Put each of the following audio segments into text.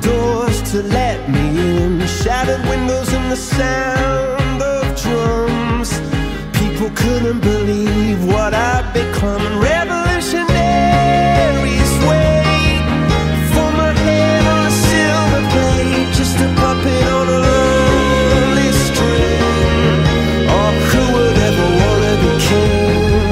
doors to let me in, shattered windows and the sound of drums. People couldn't believe what I'd become. Revolutionaries wait for my head on a silver plate, just a puppet on a lonely string. Oh, who would ever wanna be king?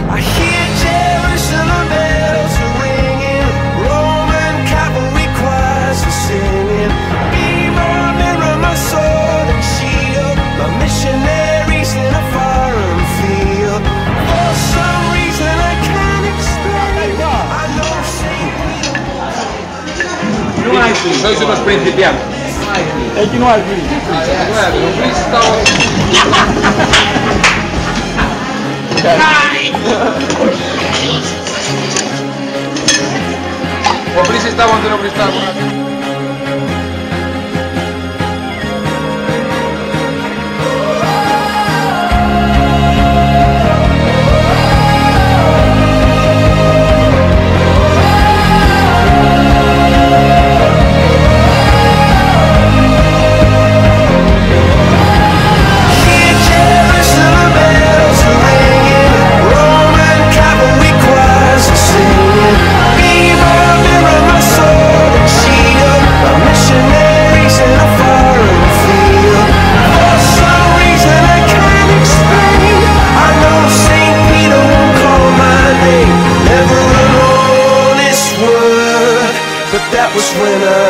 I hear Jerusalem bells are ringing, Roman cavalry choirs are singing. Be my mirror, my sword and shield, my missionaries in a foreign field. For some reason I can't explain, I know Saint Peter. Sois unos principiantes. É que não é vídeo. No freestyle. O freestyle onde no freestyle. That was when I